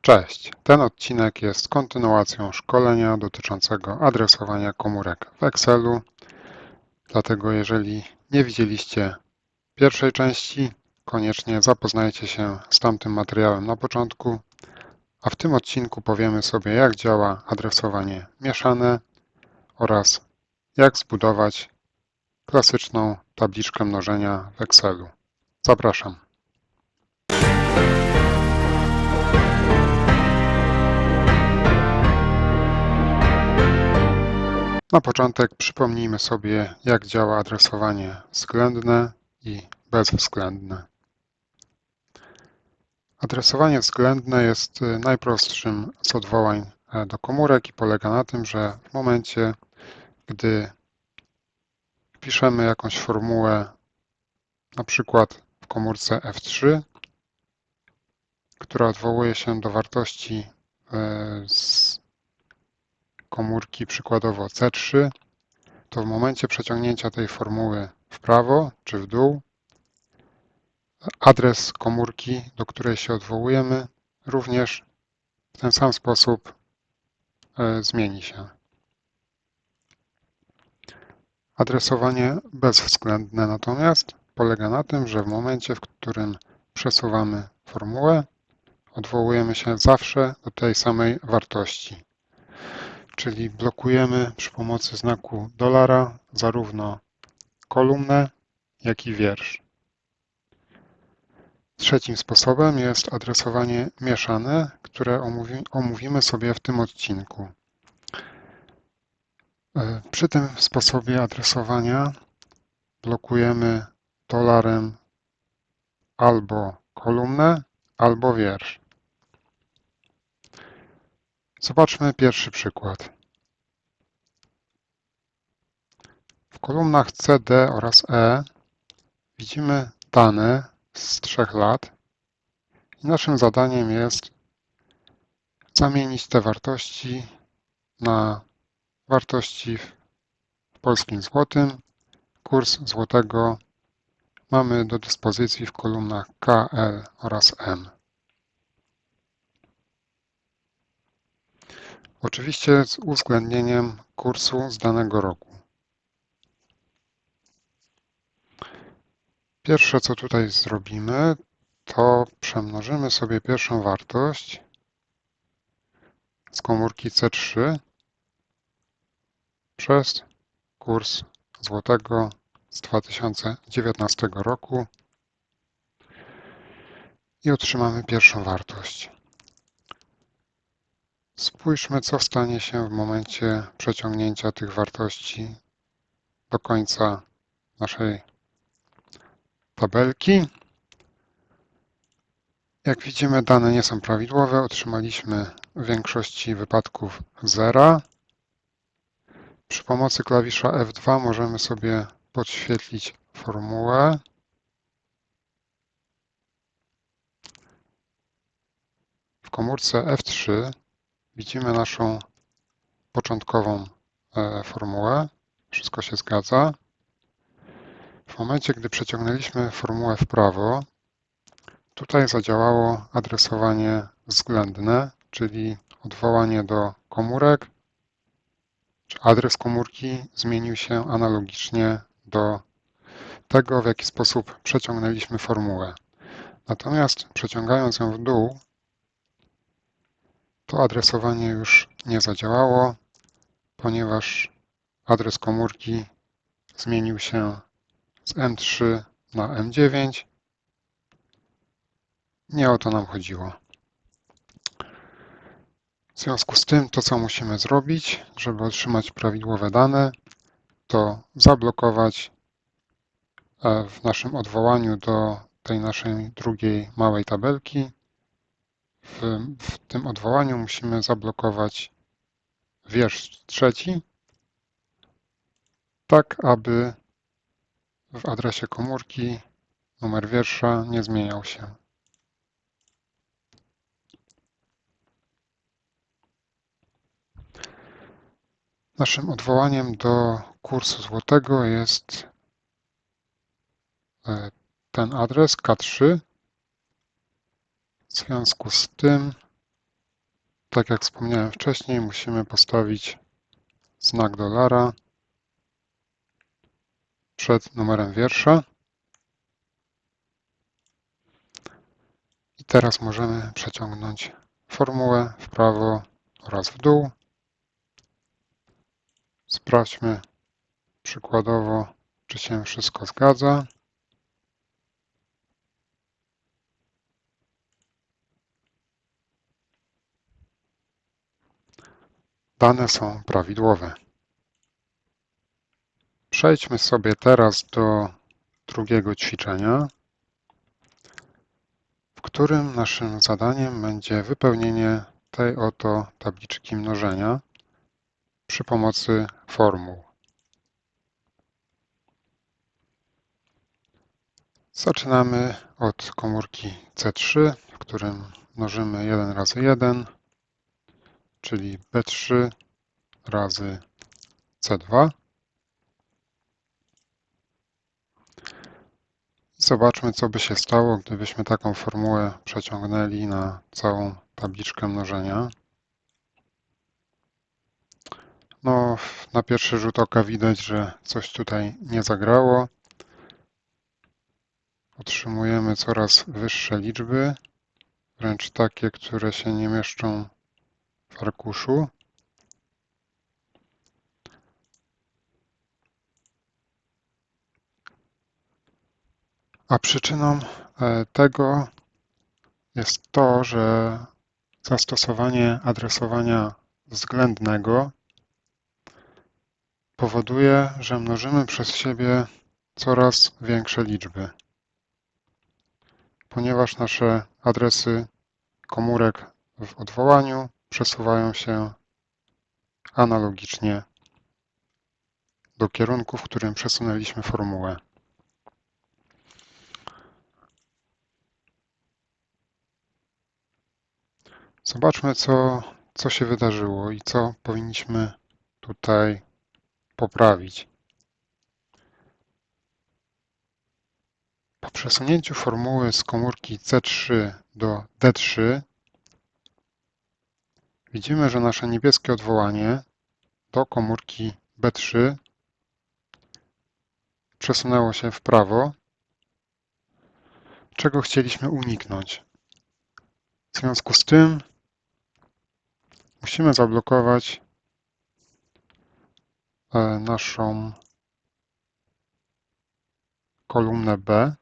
Cześć, ten odcinek jest kontynuacją szkolenia dotyczącego adresowania komórek w Excelu, dlatego jeżeli nie widzieliście pierwszej części, koniecznie zapoznajcie się z tamtym materiałem na początku, a w tym odcinku powiemy sobie, jak działa adresowanie mieszane oraz jak zbudować klasyczną tabliczkę mnożenia w Excelu. Zapraszam. Na początek przypomnijmy sobie, jak działa adresowanie względne i bezwzględne. Adresowanie względne jest najprostszym z odwołań do komórek i polega na tym, że w momencie, gdy wpiszemy jakąś formułę, na przykład w komórce F3, która odwołuje się do wartości z komórki przykładowo C3, to w momencie przeciągnięcia tej formuły w prawo czy w dół, adres komórki, do której się odwołujemy, również w ten sam sposób zmieni się. Adresowanie bezwzględne natomiast polega na tym, że w momencie, w którym przesuwamy formułę, odwołujemy się zawsze do tej samej wartości. Czyli blokujemy przy pomocy znaku dolara zarówno kolumnę, jak i wiersz. Trzecim sposobem jest adresowanie mieszane, które omówimy sobie w tym odcinku. Przy tym sposobie adresowania blokujemy dolarem albo kolumnę, albo wiersz. Zobaczmy pierwszy przykład. W kolumnach C, D oraz E widzimy dane z 3 lat i naszym zadaniem jest zamienić te wartości na wartości w polskim złotym. Kurs złotego mamy do dyspozycji w kolumnach K, L oraz M. Oczywiście z uwzględnieniem kursu z danego roku. Pierwsze, co tutaj zrobimy, to przemnożymy sobie pierwszą wartość z komórki C3 przez kurs złotego z 2019 roku i otrzymamy pierwszą wartość. Spójrzmy, co stanie się w momencie przeciągnięcia tych wartości do końca naszej tabelki. Jak widzimy, dane nie są prawidłowe. Otrzymaliśmy w większości wypadków zera. Przy pomocy klawisza F2 możemy sobie podświetlić formułę. W komórce F3 widzimy naszą początkową formułę. Wszystko się zgadza. W momencie, gdy przeciągnęliśmy formułę w prawo, tutaj zadziałało adresowanie względne, czyli odwołanie do komórek, czy adres komórki zmienił się analogicznie do tego, w jaki sposób przeciągnęliśmy formułę. Natomiast przeciągając ją w dół, to adresowanie już nie zadziałało, ponieważ adres komórki zmienił się z M3 na M9. Nie o to nam chodziło. W związku z tym to, co musimy zrobić, żeby otrzymać prawidłowe dane, to zablokować w naszym odwołaniu do tej naszej drugiej małej tabelki. W tym odwołaniu musimy zablokować wiersz trzeci, tak aby w adresie komórki numer wiersza nie zmieniał się. Naszym odwołaniem do kursu złotego jest ten adres K3. W związku z tym Tak jak wspomniałem wcześniej, musimy postawić znak dolara przed numerem wiersza. I teraz możemy przeciągnąć formułę w prawo oraz w dół. Sprawdźmy przykładowo, czy się wszystko zgadza. Dane są prawidłowe. Przejdźmy sobie teraz do drugiego ćwiczenia, w którym naszym zadaniem będzie wypełnienie tej oto tabliczki mnożenia przy pomocy formuł. Zaczynamy od komórki C3, w którym mnożymy 1 razy 1, czyli B3 razy C2. Zobaczmy, co by się stało, gdybyśmy taką formułę przeciągnęli na całą tabliczkę mnożenia. No, na pierwszy rzut oka widać, że coś tutaj nie zagrało. Otrzymujemy coraz wyższe liczby, wręcz takie, które się nie mieszczą w arkuszu. A przyczyną tego jest to, że zastosowanie adresowania względnego powoduje, że mnożymy przez siebie coraz większe liczby, ponieważ nasze adresy komórek w odwołaniu przesuwają się analogicznie do kierunku, w którym przesunęliśmy formułę. Zobaczmy, co się wydarzyło i co powinniśmy tutaj poprawić. Po przesunięciu formuły z komórki C3 do D3 widzimy, że nasze niebieskie odwołanie do komórki B3 przesunęło się w prawo, czego chcieliśmy uniknąć. W związku z tym musimy zablokować naszą kolumnę B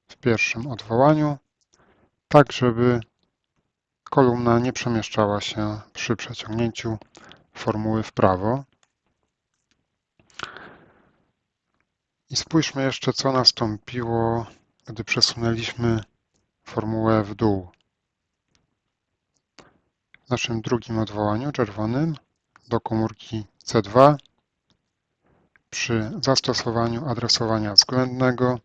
w pierwszym odwołaniu, tak żeby kolumna nie przemieszczała się przy przeciągnięciu formuły w prawo. I spójrzmy jeszcze, co nastąpiło, gdy przesunęliśmy formułę w dół. W naszym drugim odwołaniu, czerwonym, do komórki C2 przy zastosowaniu adresowania względnego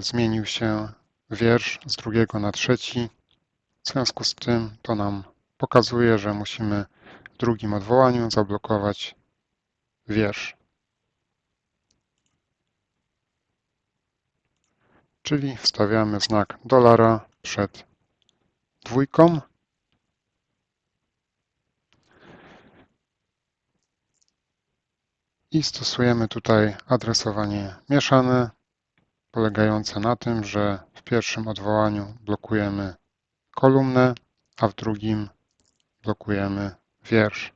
zmienił się wiersz z drugiego na trzeci. W związku z tym to nam pokazuje, że musimy w drugim odwołaniu zablokować wiersz. Czyli wstawiamy znak dolara przed dwójką. I stosujemy tutaj adresowanie mieszane, polegające na tym, że w pierwszym odwołaniu blokujemy kolumnę, a w drugim blokujemy wiersz.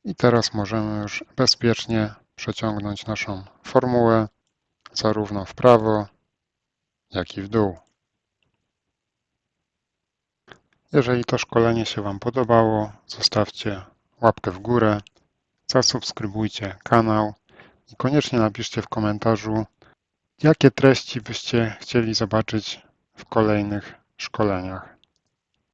I teraz możemy już bezpiecznie przeciągnąć naszą formułę zarówno w prawo, jak i w dół. Jeżeli to szkolenie się Wam podobało, zostawcie łapkę w górę, zasubskrybujcie kanał i koniecznie napiszcie w komentarzu, jakie treści byście chcieli zobaczyć w kolejnych szkoleniach.